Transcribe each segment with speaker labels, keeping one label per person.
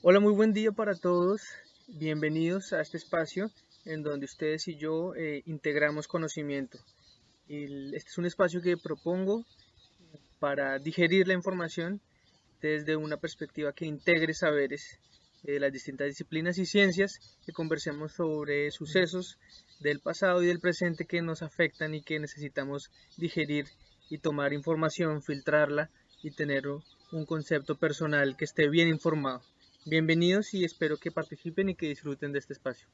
Speaker 1: Hola, muy buen día para todos. Bienvenidos a este espacio en donde ustedes y yo integramos conocimiento. Este es un espacio que propongo para digerir la información desde una perspectiva que integre saberes de las distintas disciplinas y ciencias, que conversemos sobre sucesos del pasado y del presente que nos afectan y que necesitamos digerir y tomar información, filtrarla y tener un concepto personal que esté bien informado. Bienvenidos y espero que participen y que disfruten de este espacio.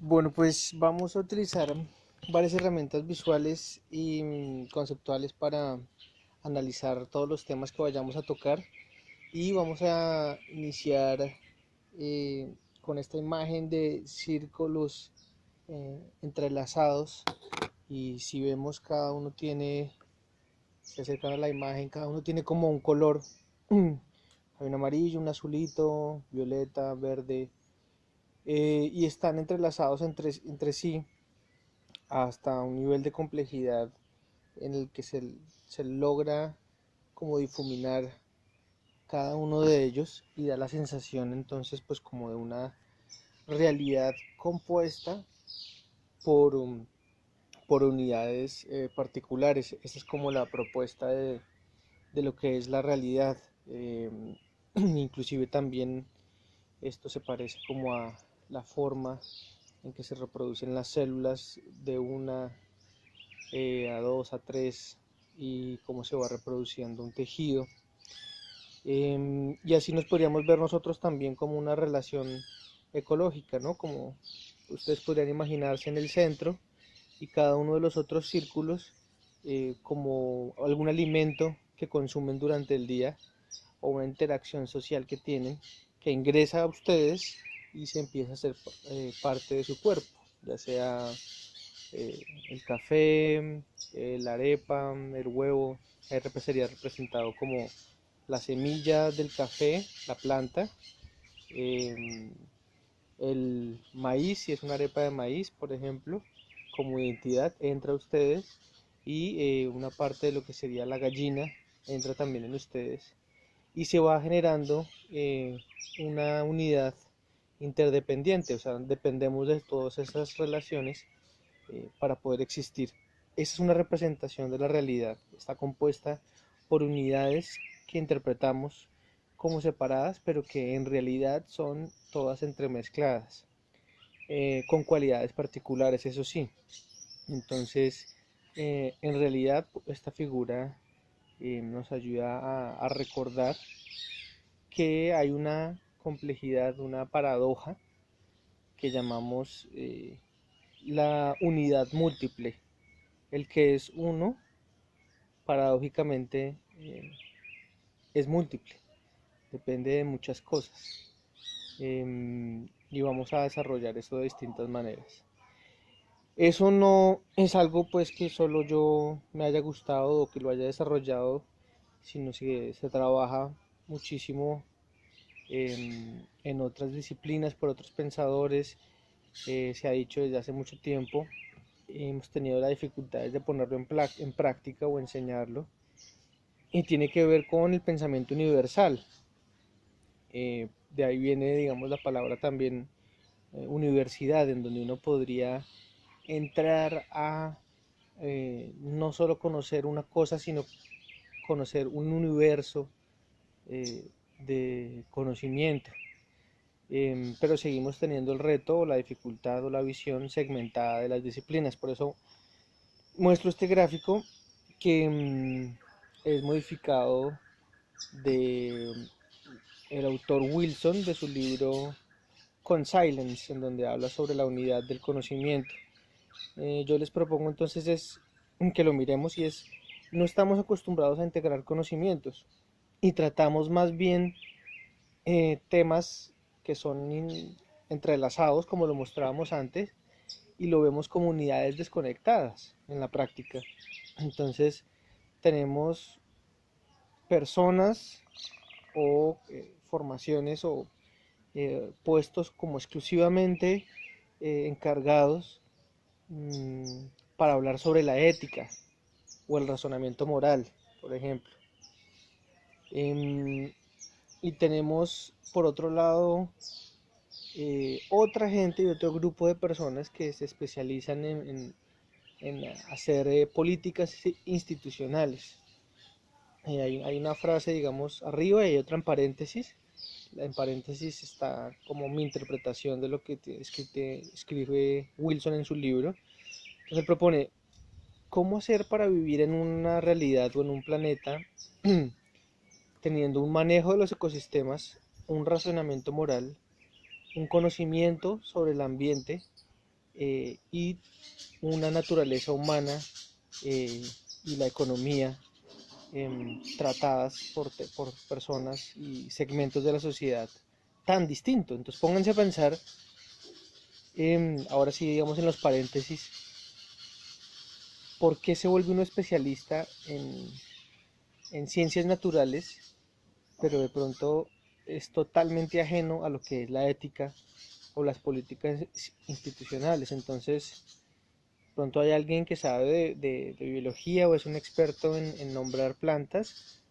Speaker 2: Bueno, pues vamos a utilizar varias herramientas visuales y conceptuales para analizar todos los temas que vayamos a tocar y vamos a iniciar con esta imagen de círculos entrelazados y si vemos cada uno tiene, se acercan a la imagen, cada uno tiene como un color, hay un amarillo, un azulito, violeta, verde, y están entrelazados entre sí hasta un nivel de complejidad en el que se logra como difuminar cada uno de ellos y da la sensación entonces pues como de una realidad compuesta por, por unidades particulares. Esa es como la propuesta de lo que es la realidad. Inclusive también esto se parece como a la forma en que se reproducen las células de una a dos, a tres, y cómo se va reproduciendo un tejido. Y así nos podríamos ver nosotros también como una relación ecológica, ¿no? Como ustedes podrían imaginarse en el centro y cada uno de los otros círculos como algún alimento que consumen durante el día o una interacción social que tienen que ingresa a ustedes y se empieza a ser parte de su cuerpo, ya sea eh, el café, la arepa, el huevo. Ahí sería representado como la semilla del café, la planta, eh, el maíz, si es una arepa de maíz, por ejemplo, como identidad entra a ustedes y una parte de lo que sería la gallina entra también en ustedes y se va generando una unidad interdependiente, o sea, dependemos de todas esas relaciones para poder existir. Esa es una representación de la realidad, está compuesta por unidades que interpretamos como separadas, pero que en realidad son todas entremezcladas, con cualidades particulares, eso sí. Entonces, en realidad, esta figura nos ayuda a recordar que hay una complejidad, una paradoja que llamamos la unidad múltiple. El que es uno, paradójicamente, es múltiple, depende de muchas cosas. Y vamos a desarrollar eso de distintas maneras. Eso no es algo pues que solo yo me haya gustado o que lo haya desarrollado, sino que se trabaja muchísimo en otras disciplinas por otros pensadores. Se ha dicho desde hace mucho tiempo, hemos tenido la dificultad de ponerlo en práctica o enseñarlo, y tiene que ver con el pensamiento universal. De ahí viene, digamos, la palabra también universidad, en donde uno podría entrar a no solo conocer una cosa, sino conocer un universo de conocimiento. Pero seguimos teniendo el reto o la dificultad o la visión segmentada de las disciplinas. Por eso muestro este gráfico que es modificado de el autor Wilson de su libro Consilience, en donde habla sobre la unidad del conocimiento. Yo les propongo entonces es que lo miremos y es, no estamos acostumbrados a integrar conocimientos y tratamos más bien temas que son entrelazados, como lo mostrábamos antes, y lo vemos como unidades desconectadas en la práctica. Entonces tenemos personas o formaciones o puestos como exclusivamente encargados mmm, para hablar sobre la ética o el razonamiento moral, por ejemplo. Y tenemos por otro lado otra gente y otro grupo de personas que se especializan en hacer políticas institucionales. Hay una frase, digamos, arriba y hay otra en paréntesis. En paréntesis está como mi interpretación de lo que escribe Wilson en su libro. Entonces él propone cómo hacer para vivir en una realidad o en un planeta teniendo un manejo de los ecosistemas, un razonamiento moral, un conocimiento sobre el ambiente y una naturaleza humana y la economía tratadas por personas y segmentos de la sociedad tan distintos. Entonces pónganse a pensar, ahora sí digamos en los paréntesis, ¿por qué se vuelve uno especialista en ciencias naturales, pero de pronto es totalmente ajeno a lo que es la ética o las políticas institucionales? Entonces, pronto hay alguien que sabe de biología o es un experto en nombrar plantas,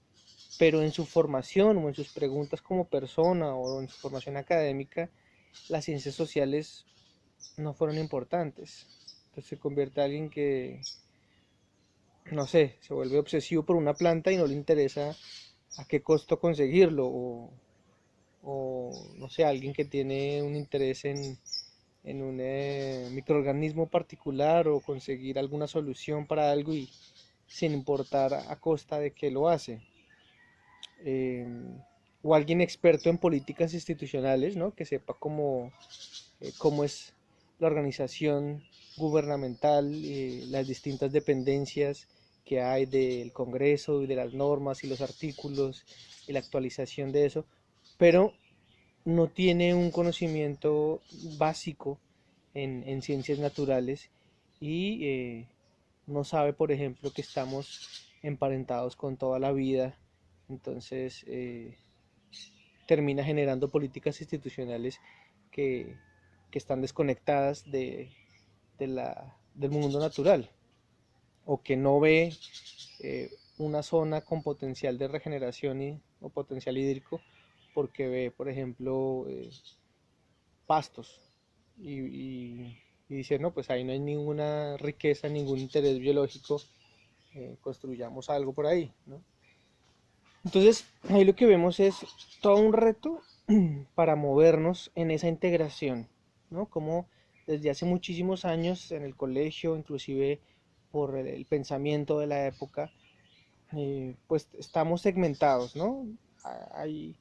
Speaker 2: pero en su formación o en sus preguntas como persona o en su formación académica, las ciencias sociales no fueron importantes. Entonces se convierte en alguien que, no sé, se vuelve obsesivo por una planta y no le interesa a qué costo conseguirlo, o no sé, alguien que tiene un interés en un microorganismo particular o conseguir alguna solución para algo y sin importar a costa de qué lo hace. Eh, o alguien experto en políticas institucionales, ¿no? Que sepa cómo es la organización gubernamental, las distintas dependencias que hay del Congreso y de las normas y los artículos y la actualización de eso, pero no tiene un conocimiento básico en ciencias naturales y no sabe, por ejemplo, que estamos emparentados con toda la vida. Entonces termina generando políticas institucionales que, que están desconectadas del mundo natural, o que no ve una zona con potencial de regeneración o potencial hídrico porque ve, por ejemplo, pastos y dice, no, pues ahí no hay ninguna riqueza, ningún interés biológico, construyamos algo por ahí, ¿no? Entonces, ahí lo que vemos es todo un reto para movernos en esa integración, ¿no? Como desde hace muchísimos años en el colegio, inclusive por el pensamiento de la época, pues estamos segmentados, ¿no? Hay,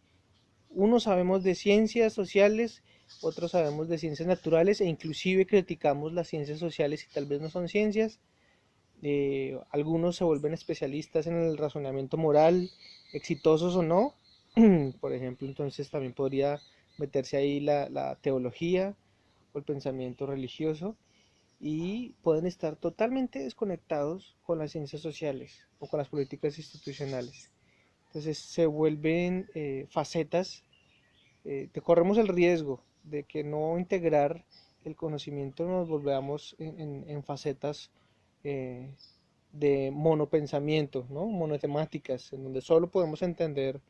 Speaker 2: unos sabemos de ciencias sociales, otros sabemos de ciencias naturales e inclusive criticamos las ciencias sociales y tal vez no son ciencias. Algunos se vuelven especialistas en el razonamiento moral, exitosos o no. Por ejemplo, entonces también podría meterse ahí la teología o el pensamiento religioso y pueden estar totalmente desconectados con las ciencias sociales o con las políticas institucionales. Entonces se vuelven facetas, te corremos el riesgo de que no integrar el conocimiento nos volvamos en facetas eh, de monopensamiento, ¿no? Monotemáticas, en donde solo podemos entender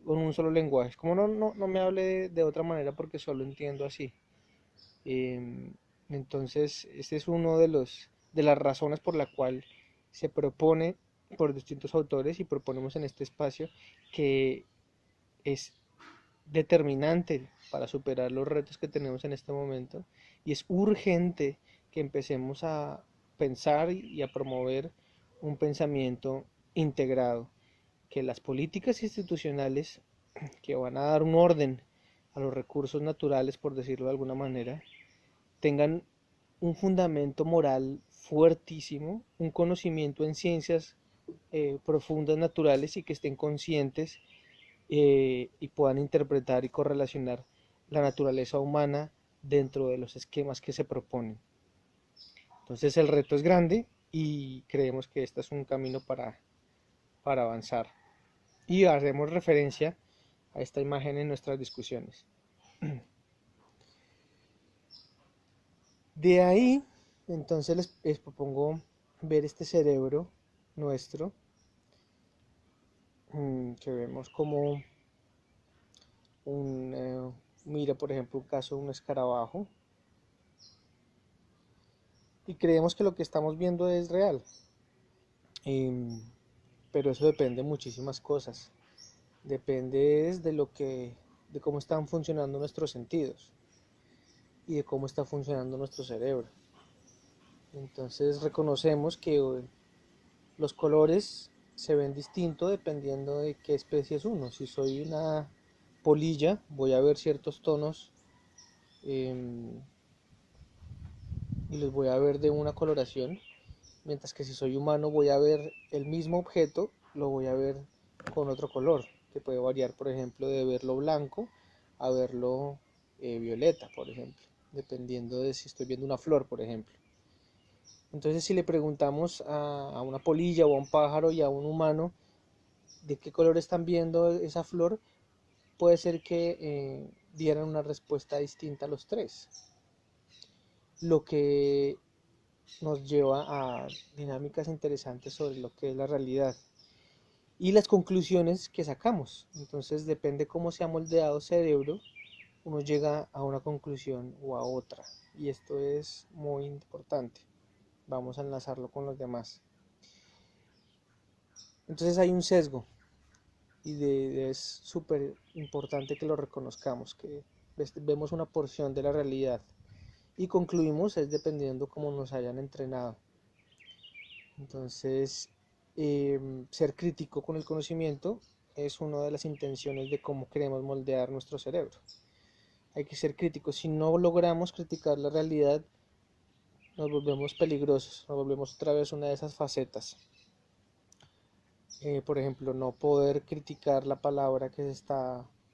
Speaker 2: con un solo lenguaje. Como no me hable de otra manera porque solo entiendo así. Eh, entonces, este es uno de las razones por la cual se propone por distintos autores y proponemos en este espacio que es determinante para superar los retos que tenemos en este momento y es urgente que empecemos a pensar y a promover un pensamiento integrado, que las políticas institucionales que van a dar un orden a los recursos naturales, por decirlo de alguna manera, tengan un fundamento moral fuertísimo, un conocimiento en ciencias profundas naturales y que estén conscientes y puedan interpretar y correlacionar la naturaleza humana dentro de los esquemas que se proponen. Entonces el reto es grande y creemos que este es un camino para avanzar. Y haremos referencia a esta imagen en nuestras discusiones. De ahí, entonces les propongo ver este cerebro nuestro, que vemos como mira por ejemplo un caso de un escarabajo, y creemos que lo que estamos viendo es real, pero eso depende de muchísimas cosas, depende de cómo están funcionando nuestros sentidos y de cómo está funcionando nuestro cerebro. Entonces reconocemos que los colores se ven distintos dependiendo de qué especie es uno. Si soy una polilla, voy a ver ciertos tonos y los voy a ver de una coloración, mientras que si soy humano voy a ver el mismo objeto, lo voy a ver con otro color, que puede variar, por ejemplo, de verlo blanco a verlo violeta, por ejemplo, dependiendo de si estoy viendo una flor, por ejemplo. Entonces, si le preguntamos a una polilla o a un pájaro y a un humano de qué color están viendo esa flor, puede ser que dieran una respuesta distinta a los tres, lo que nos lleva a dinámicas interesantes sobre lo que es la realidad y las conclusiones que sacamos. Entonces depende cómo se ha moldeado el cerebro, uno llega a una conclusión o a otra, y esto es muy importante. Vamos a enlazarlo con los demás. Entonces hay un sesgo y es súper importante que lo reconozcamos, que vemos una porción de la realidad y concluimos es dependiendo cómo nos hayan entrenado. Entonces, ser crítico con el conocimiento es una de las intenciones de cómo queremos moldear nuestro cerebro. Hay que ser críticos. Si no logramos criticar la realidad, nos volvemos peligrosos, nos volvemos otra vez una de esas facetas. Por ejemplo, no poder criticar la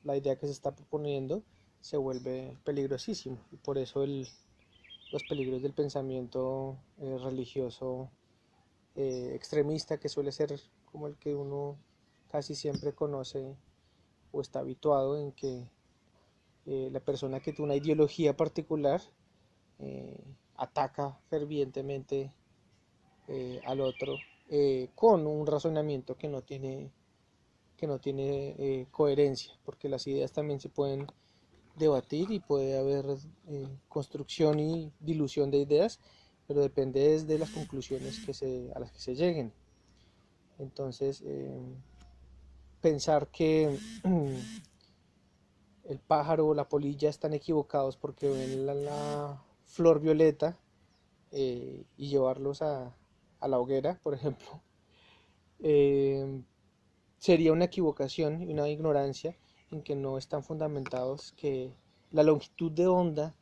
Speaker 2: la idea que se está proponiendo, se vuelve peligrosísimo. Y por eso los peligros del pensamiento religioso extremista, que suele ser como el que uno casi siempre conoce o está habituado, en que la persona que tiene una ideología particular ataca fervientemente al otro con un razonamiento que no tiene coherencia, porque las ideas también se pueden debatir y puede haber construcción y dilución de ideas, pero depende de las conclusiones a las que se lleguen. Entonces, pensar que el pájaro o la polilla están equivocados porque ven la flor violeta y llevarlos a la hoguera, por ejemplo, sería una equivocación y una ignorancia en que no están fundamentados, que la longitud de onda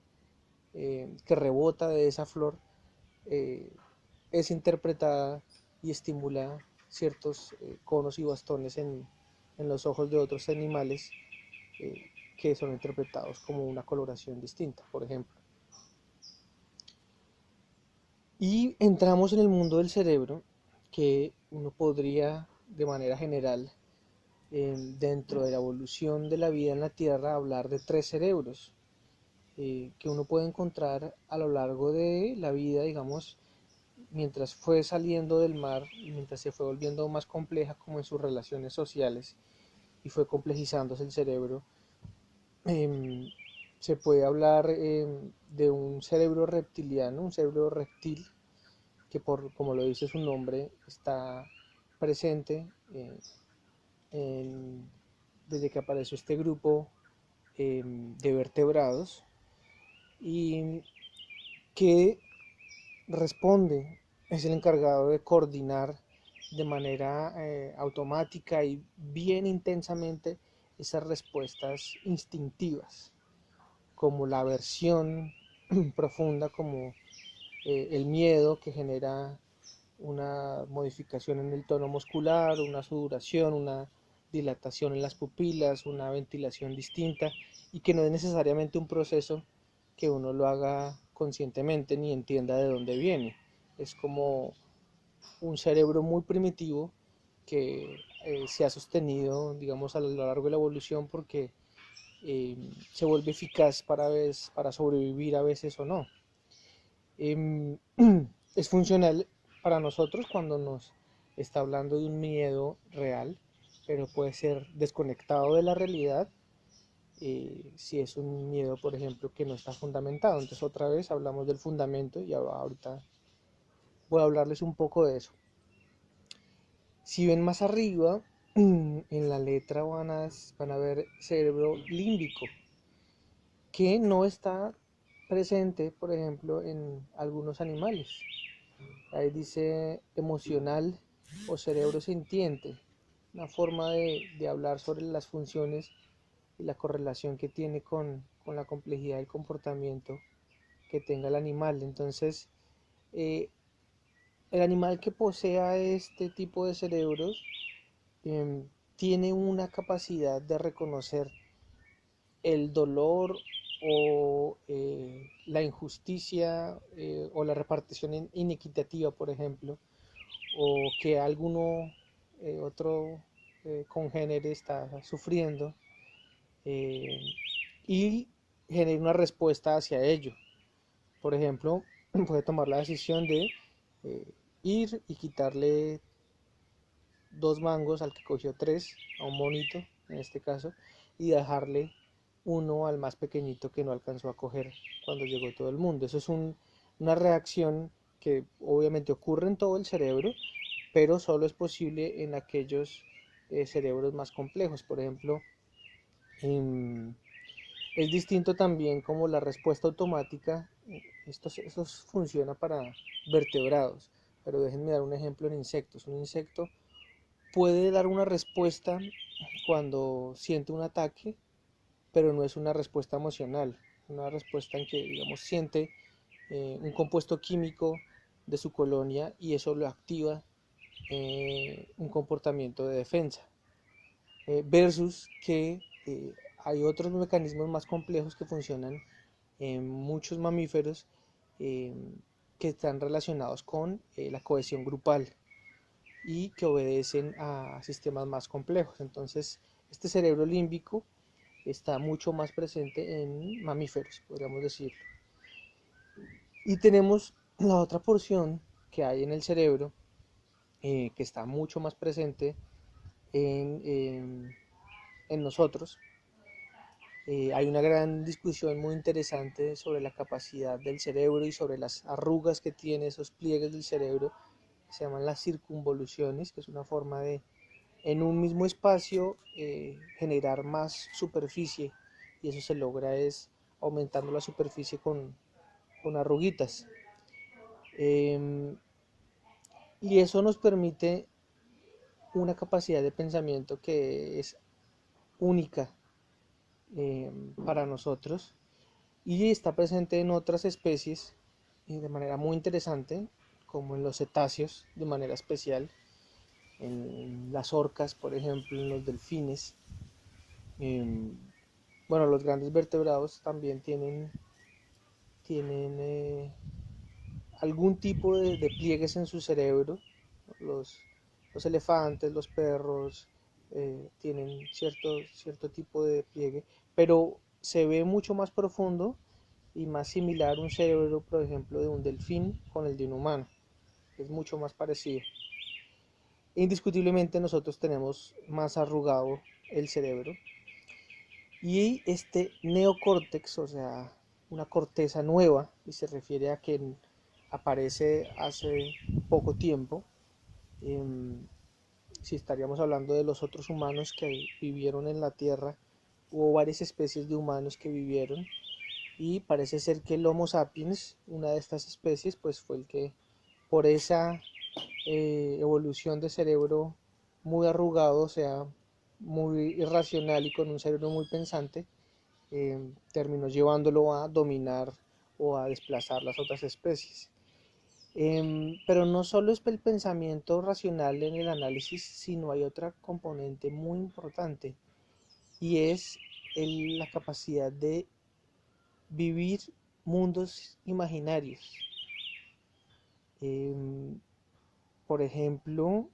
Speaker 2: que rebota de esa flor es interpretada y estimula ciertos conos y bastones en los ojos de otros animales que son interpretados como una coloración distinta, por ejemplo. Y entramos en el mundo del cerebro, que uno podría de manera general dentro de la evolución de la vida en la Tierra hablar de tres cerebros que uno puede encontrar a lo largo de la vida, digamos, mientras fue saliendo del mar, mientras se fue volviendo más compleja como en sus relaciones sociales y fue complejizándose el cerebro. Se puede hablar de un cerebro reptiliano, un cerebro reptil, que como lo dice su nombre, está presente desde que apareció este grupo de vertebrados, y que responde, es el encargado de coordinar de manera automática y bien intensamente esas respuestas instintivas, como la aversión profunda, como el miedo, que genera una modificación en el tono muscular, una sudoración, una dilatación en las pupilas, una ventilación distinta, y que no es necesariamente un proceso que uno lo haga conscientemente ni entienda de dónde viene. Es como un cerebro muy primitivo que se ha sostenido, digamos, a lo largo de la evolución porque se vuelve eficaz para sobrevivir a veces o no. Eh, es funcional para nosotros cuando nos está hablando de un miedo real, pero puede ser desconectado de la realidad si es un miedo, por ejemplo, que no está fundamentado. Entonces otra vez hablamos del fundamento y ahorita voy a hablarles un poco de eso. Si ven más arriba, en la letra van a ver cerebro límbico, que no está presente, por ejemplo, en algunos animales. Ahí dice emocional o cerebro sintiente, una forma de hablar sobre las funciones y la correlación que tiene con la complejidad del comportamiento que tenga el animal. Entonces, eh, el animal que posea este tipo de cerebros tiene una capacidad de reconocer el dolor o la injusticia o la repartición inequitativa, por ejemplo, o que alguno otro congénere está sufriendo eh, y genera una respuesta hacia ello. Por ejemplo, puede tomar la decisión de ir y quitarle 2 mangos al que cogió 3, a un monito en este caso, y dejarle uno al más pequeñito que no alcanzó a coger cuando llegó todo el mundo. Eso es una reacción que obviamente ocurre en todo el cerebro, pero solo es posible en aquellos cerebros más complejos. Por ejemplo, es distinto también como la respuesta automática. Esto funciona para vertebrados, pero déjenme dar un ejemplo en insectos. Un insecto puede dar una respuesta cuando siente un ataque, pero no es una respuesta emocional, una respuesta en que, digamos, siente un compuesto químico de su colonia y eso lo activa un comportamiento de defensa, versus que hay otros mecanismos más complejos que funcionan en muchos mamíferos eh, que están relacionados con la cohesión grupal y que obedecen a sistemas más complejos. Entonces, este cerebro límbico está mucho más presente en mamíferos, podríamos decirlo. Y tenemos la otra porción que hay en el cerebro, que está mucho más presente en nosotros. Hay una gran discusión muy interesante sobre la capacidad del cerebro y sobre las arrugas que tiene esos pliegues del cerebro, que se llaman las circunvoluciones, que es una forma de, en un mismo espacio, generar más superficie, y eso se logra es aumentando la superficie con arruguitas. Y eso nos permite una capacidad de pensamiento que es única para nosotros y está presente en otras especies de manera muy interesante, como en los cetáceos de manera especial, en las orcas, por ejemplo, en los delfines. Eh, bueno, los grandes vertebrados también tienen algún tipo de pliegues en su cerebro. Los, los elefantes, los perros tienen cierto tipo de pliegue, pero se ve mucho más profundo y más similar un cerebro, por ejemplo, de un delfín con el de un humano. Es mucho más parecido. Indiscutiblemente nosotros tenemos más arrugado el cerebro y este neocórtex, o sea, una corteza nueva, y se refiere a que aparece hace poco tiempo, si estaríamos hablando de los otros humanos que vivieron en la Tierra, hubo varias especies de humanos que vivieron y parece ser que el Homo sapiens, una de estas especies, pues fue el que por esa evolución de cerebro muy arrugado, o sea, muy irracional y con un cerebro muy pensante, terminó llevándolo a dominar o a desplazar las otras especies. Pero no solo es el pensamiento racional en el análisis, sino hay otra componente muy importante y es la capacidad de vivir mundos imaginarios. Em, por ejemplo,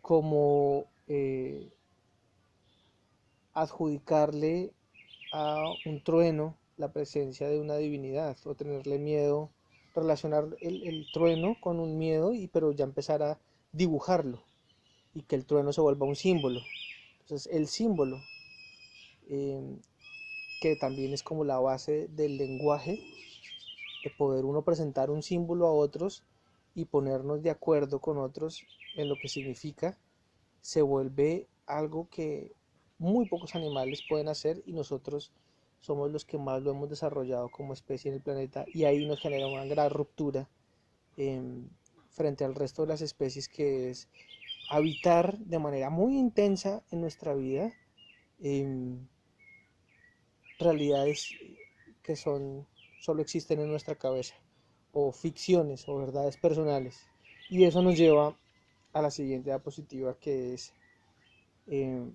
Speaker 2: como adjudicarle a un trueno la presencia de una divinidad o tenerle miedo, relacionar el trueno con un miedo, pero ya empezar a dibujarlo y que el trueno se vuelva un símbolo. Entonces el símbolo, eh, que también es como la base del lenguaje, de poder uno presentar un símbolo a otros y ponernos de acuerdo con otros en lo que significa, se vuelve algo que muy pocos animales pueden hacer y nosotros somos los que más lo hemos desarrollado como especie en el planeta, y ahí nos genera una gran ruptura eh, frente al resto de las especies, que es habitar de manera muy intensa en nuestra vida eh, realidades que solo existen en nuestra cabeza, o ficciones o verdades personales. Y eso nos lleva a la siguiente diapositiva, que es eh,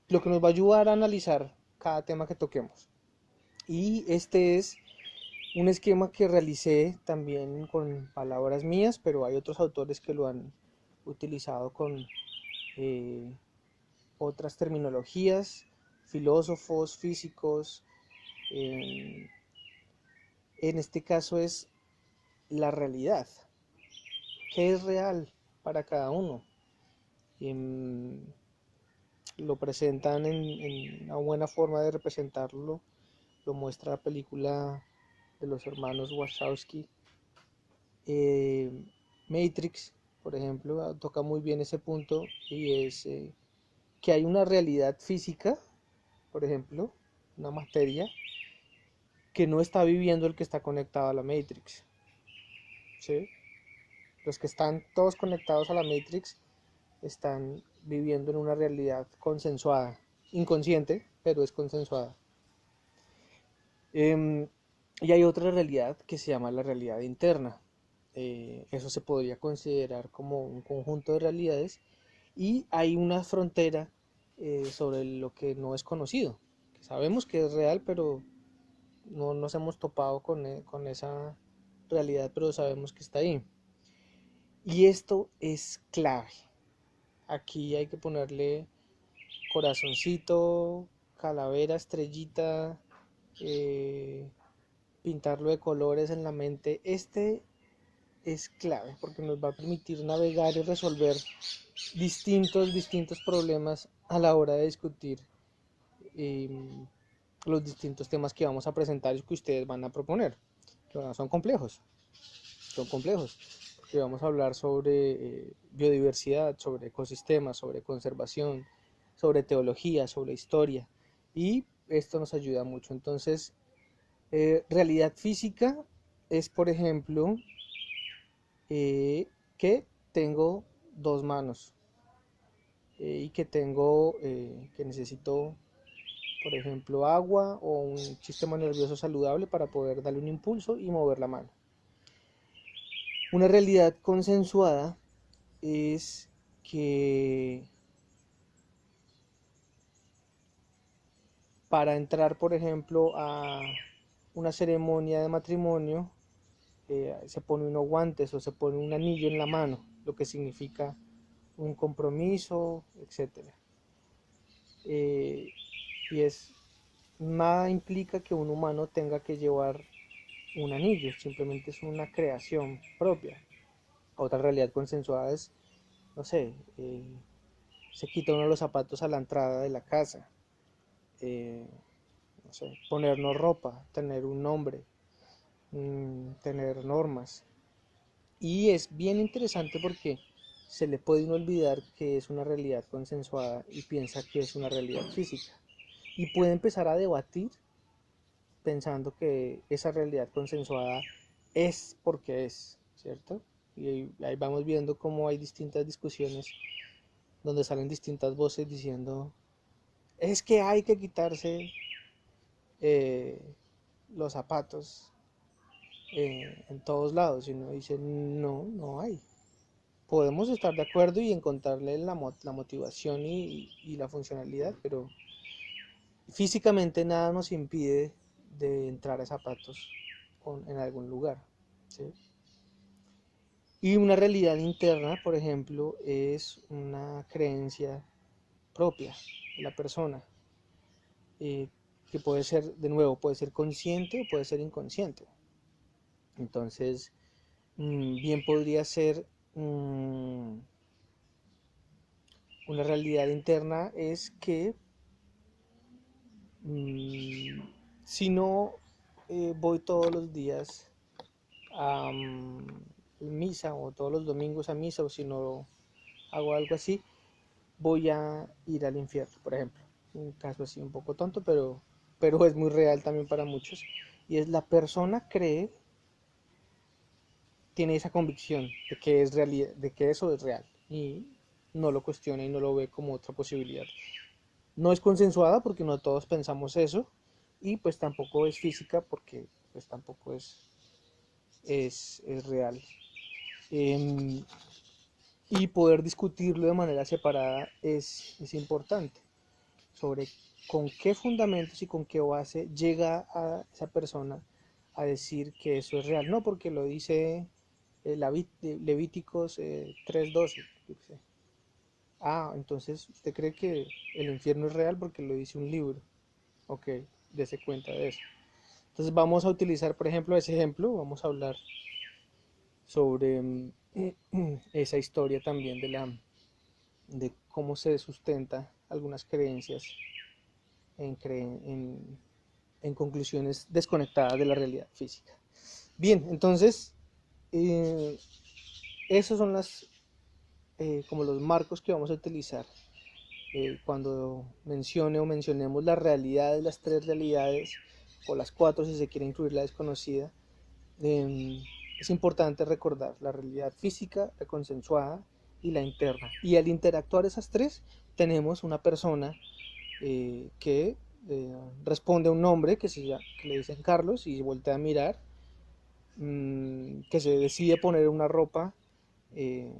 Speaker 2: lo que nos va a ayudar a analizar cada tema que toquemos. Y este es un esquema que realicé también con palabras mías, pero hay otros autores que lo han utilizado con eh, otras terminologías, filósofos, físicos. eh, en este caso es la realidad. ¿Qué es real para cada uno? em, lo presentan en una buena forma de representarlo, lo muestra la película de los hermanos Wachowski. Eh, Matrix, por ejemplo, toca muy bien ese punto, y es que hay una realidad física, por ejemplo, una materia que no está viviendo el que está conectado a la Matrix, ¿sí? Los que están todos conectados a la Matrix están viviendo en una realidad consensuada, inconsciente, pero es consensuada. Eh, y hay otra realidad que se llama la realidad interna. Eso se podría considerar como un conjunto de realidades, y hay una frontera sobre lo que no es conocido, que sabemos que es real, pero no nos hemos topado con esa realidad, pero sabemos que está ahí. Y esto es clave. Aquí hay que ponerle corazoncito, calavera, estrellita, eh, pintarlo de colores en la mente. Este es clave porque nos va a permitir navegar y resolver distintos problemas a la hora de discutir eh, los distintos temas que vamos a presentar y que ustedes van a proponer. Que bueno, son complejos, porque vamos a hablar sobre biodiversidad, sobre ecosistemas, sobre conservación, sobre teología, sobre historia, y esto nos ayuda mucho. Entonces, realidad física es, por ejemplo, que tengo dos manos, y que que necesito, por ejemplo, agua o un sistema nervioso saludable para poder darle un impulso y mover la mano. Una realidad consensuada es que para entrar, por ejemplo, a una ceremonia de matrimonio, se pone unos guantes o se pone un anillo en la mano, lo que significa un compromiso, etcétera. Y nada implica que un humano tenga que llevar un anillo, simplemente es una creación propia. Otra realidad consensuada es, no sé, se quita uno los zapatos a la entrada de la casa, eh, no sé, ponernos ropa, tener un nombre, tener normas. Y es bien interesante porque se le puede uno olvidar que es una realidad consensuada y piensa que es una realidad física. Y puede empezar a debatir pensando que esa realidad consensuada es porque es, ¿cierto? Y ahí vamos viendo cómo hay distintas discusiones donde salen distintas voces diciendo, es que hay que quitarse eh, los zapatos en todos lados, y uno dice, no, no hay. Podemos estar de acuerdo y encontrarle la motivación y la funcionalidad, pero físicamente nada nos impide de entrar a zapatos en algún lugar, ¿sí? Y una realidad interna, por ejemplo, es una creencia propia de la persona, eh, que puede ser, de nuevo, puede ser consciente o puede ser inconsciente. Entonces, bien podría ser una realidad interna es que si no voy todos los días a misa o todos los domingos a misa o si no hago algo así, voy a ir al infierno, por ejemplo. Un caso así un poco tonto, pero es muy real también para muchos. Y es la persona cree, tiene esa convicción de que es realidad, de que eso es real y no lo cuestiona y no lo ve como otra posibilidad. No es consensuada porque no todos pensamos eso y pues tampoco es física porque pues tampoco es real. Eh, y poder discutirlo de manera separada es importante sobre con qué fundamentos y con qué base llega a esa persona a decir que eso es real. No porque lo dice Levíticos 3:12. Ah, entonces usted cree que el infierno es real porque lo dice un libro. Ok, dése cuenta de eso. Entonces vamos a utilizar, por ejemplo, ese ejemplo, vamos a hablar sobre esa historia también de cómo se sustenta algunas creencias en, en conclusiones desconectadas de la realidad física. Bien, entonces, esos son como los marcos que vamos a utilizar cuando mencione o mencionemos las realidades, las tres realidades, o las cuatro si se quiere incluir la desconocida. Es importante recordar la realidad física, la consensuada y la interna. Y al interactuar esas tres, tenemos una persona que responde a un nombre que le dicen Carlos y voltea a mirar, que se decide poner una ropa eh,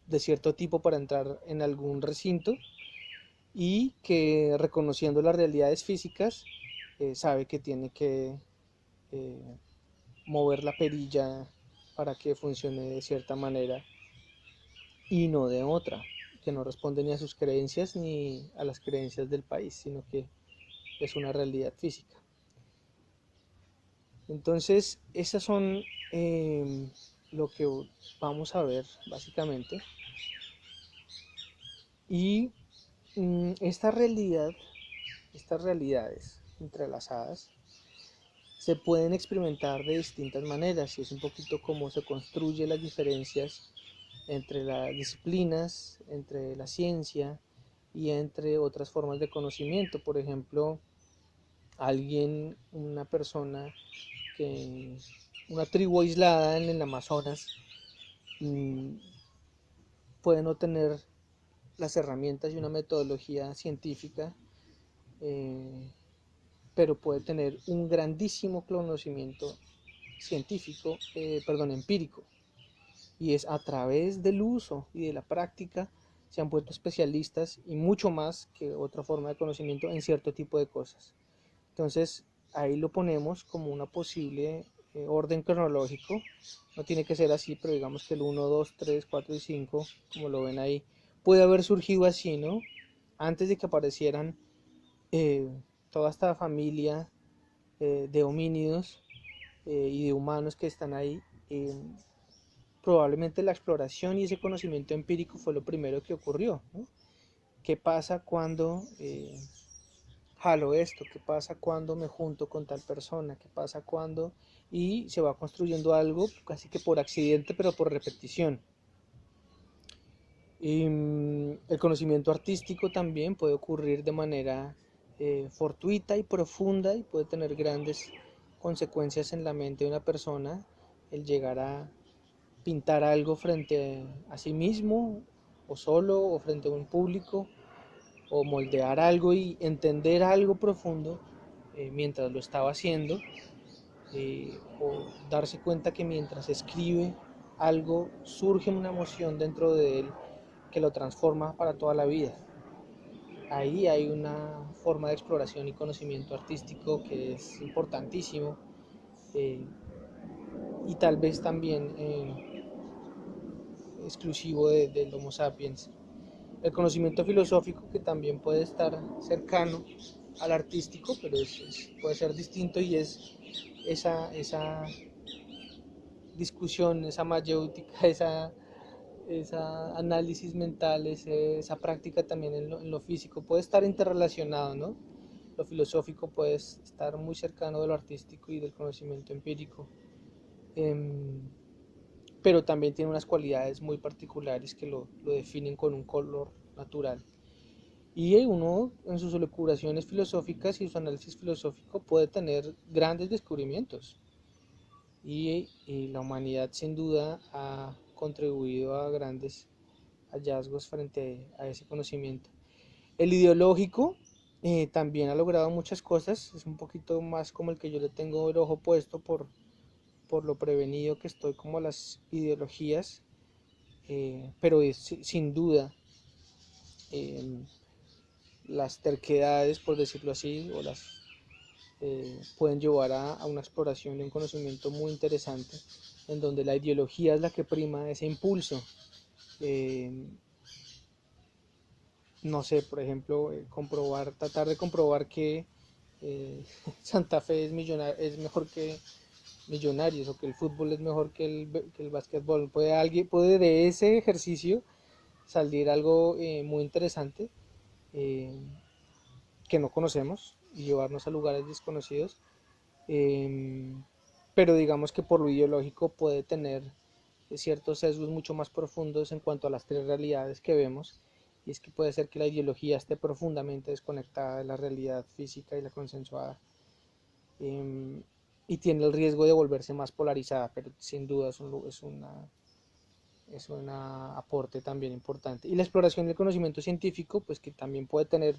Speaker 2: de cierto tipo para entrar en algún recinto y que reconociendo las realidades físicas sabe que tiene que eh, mover la perilla para que funcione de cierta manera y no de otra, que no responde ni a sus creencias ni a las creencias del país, sino que es una realidad física. Entonces, esas son lo que vamos a ver básicamente. Y esta realidad, estas realidades entrelazadas, se pueden experimentar de distintas maneras y es un poquito como se construyen las diferencias entre las disciplinas, entre la ciencia y entre otras formas de conocimiento. Por ejemplo, una persona una tribu aislada en el Amazonas, mm, puede no tener las herramientas y una metodología científica, eh, pero puede tener un grandísimo conocimiento científico, perdón, empírico. Y es a través del uso y de la práctica se han vuelto especialistas y mucho más que otra forma de conocimiento en cierto tipo de cosas. Entonces ahí lo ponemos como una posible orden cronológico. No tiene que ser así, pero digamos que el 1, 2, 3, 4 y 5, como lo ven ahí, puede haber surgido así, ¿no? Antes de que aparecieran eh, toda esta familia de homínidos y de humanos que están ahí, probablemente la exploración y ese conocimiento empírico fue lo primero que ocurrió, ¿no? ¿Qué pasa cuando jalo esto? ¿Qué pasa cuando me junto con tal persona? ¿Qué pasa cuando? Y se va construyendo algo casi que por accidente, pero por repetición. Y, el conocimiento artístico también puede ocurrir de manera fortuita y profunda y puede tener grandes consecuencias en la mente de una persona el llegar a pintar algo frente a sí mismo o solo o frente a un público, o moldear algo y entender algo profundo mientras lo estaba haciendo, o darse cuenta que mientras escribe algo surge una emoción dentro de él que lo transforma para toda la vida. Ahí hay una forma de exploración y conocimiento artístico que es importantísimo, eh, y tal vez también exclusivo del Homo sapiens. El conocimiento filosófico, que también puede estar cercano al artístico, pero puede ser distinto, y es esa discusión, esa mayéutica, esa análisis mental, esa práctica también en lo físico, puede estar interrelacionado, ¿no? Lo filosófico puede estar muy cercano de lo artístico y del conocimiento empírico, eh, pero también tiene unas cualidades muy particulares que lo definen con un color natural. Y uno en sus elucubraciones filosóficas y su análisis filosófico puede tener grandes descubrimientos. Y la humanidad sin duda ha contribuido a grandes hallazgos frente a ese conocimiento. El ideológico también ha logrado muchas cosas, es un poquito más como el que yo le tengo el ojo puesto por lo prevenido que estoy como las ideologías, pero es sin duda eh, las terquedades, por decirlo así, o pueden llevar a una exploración de un conocimiento muy interesante, en donde la ideología es la que prima ese impulso. Eh, no sé, por ejemplo, tratar de comprobar que Santa Fe es mejor que Millonarios, o que el fútbol es mejor que el básquetbol. Puede de ese ejercicio salir algo muy interesante, eh, que no conocemos, y llevarnos a lugares desconocidos, eh, pero digamos que por lo ideológico puede tener ciertos sesgos mucho más profundos en cuanto a las tres realidades que vemos, y es que puede ser que la ideología esté profundamente desconectada de la realidad física y la consensuada, eh, y tiene el riesgo de volverse más polarizada, pero sin duda es un aporte también importante. Y la exploración del conocimiento científico, pues que también puede tener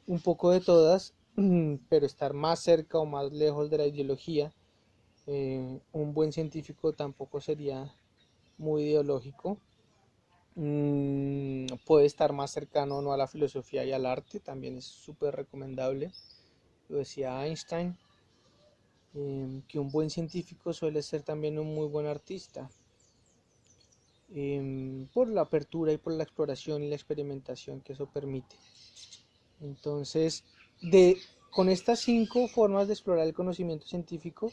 Speaker 2: un poco de todas, pero estar más cerca o más lejos de la ideología. Un buen científico tampoco sería muy ideológico. Puede estar más cercano, no, a la filosofía y al arte, también es súper recomendable. Lo decía Einstein, que un buen científico suele ser también un muy buen artista, por la apertura y por la exploración y la experimentación que eso permite. Entonces, con estas 5 formas de explorar el conocimiento científico,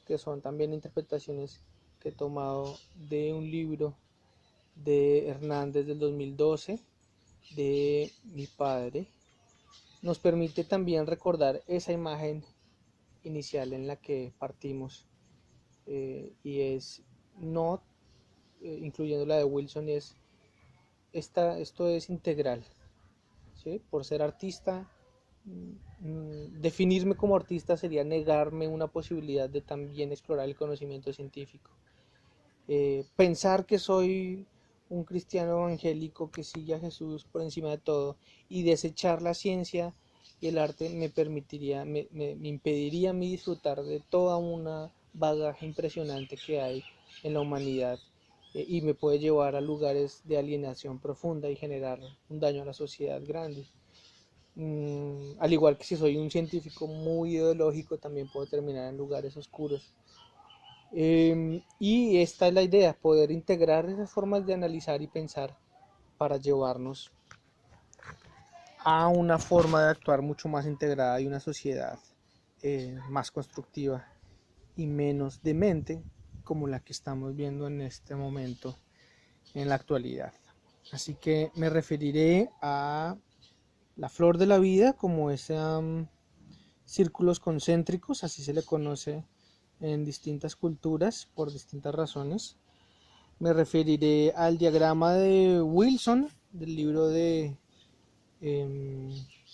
Speaker 2: que son también interpretaciones que he tomado de un libro de Hernández del 2012, de mi padre, nos permite también recordar esa imagen inicial en la que partimos, y es no, incluyendo la de Wilson, esto es integral, ¿sí? Por ser artista, definirme como artista sería negarme una posibilidad de también explorar el conocimiento científico. Pensar que soy un cristiano evangélico que sigue a Jesús por encima de todo, y desechar la ciencia y el arte me impediría a mí disfrutar de toda una bagaje impresionante que hay en la humanidad, y me puede llevar a lugares de alienación profunda y generar un daño a la sociedad grande. Al igual que si soy un científico muy ideológico, también puedo terminar en lugares oscuros. Y esta es la idea, poder integrar esas formas de analizar y pensar para llevarnos a una forma de actuar mucho más integrada y una sociedad más constructiva y menos demente, como la que estamos viendo en este momento, en la actualidad. Así que me referiré a la flor de la vida como círculos concéntricos, así se le conoce en distintas culturas por distintas razones. Me referiré al diagrama de Wilson del libro de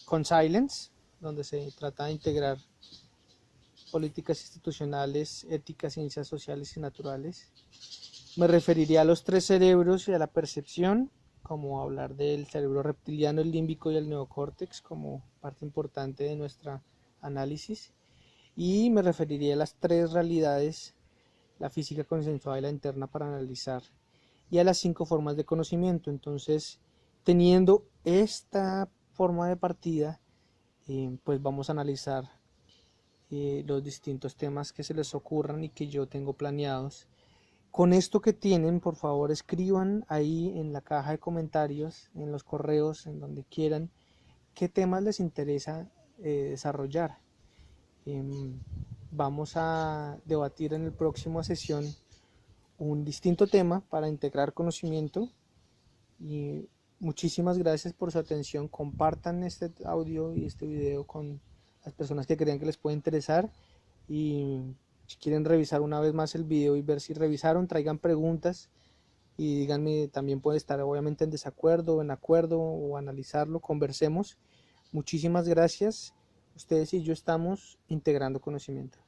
Speaker 2: Conscience, donde se trata de integrar políticas institucionales, éticas, ciencias sociales y naturales. Me referiré a los 3 cerebros y a la percepción, como hablar del cerebro reptiliano, el límbico y el neocórtex como parte importante de nuestro análisis. Y me referiría a las tres realidades, la física consensuada y la interna, para analizar, y a las 5 formas de conocimiento. Entonces, teniendo esta forma de partida, pues vamos a analizar los distintos temas que se les ocurran y que yo tengo planeados. Con esto que tienen, por favor escriban ahí en la caja de comentarios, en los correos, en donde quieran, qué temas les interesa desarrollar. Vamos a debatir en la próxima sesión un distinto tema para integrar conocimiento. Y muchísimas gracias por su atención. Compartan este audio y este video con las personas que crean que les puede interesar, y si quieren revisar una vez más el video y ver si revisaron, traigan preguntas y díganme. También puede estar obviamente en desacuerdo o en acuerdo, o analizarlo, conversemos. Muchísimas gracias. Ustedes y yo estamos integrando conocimiento.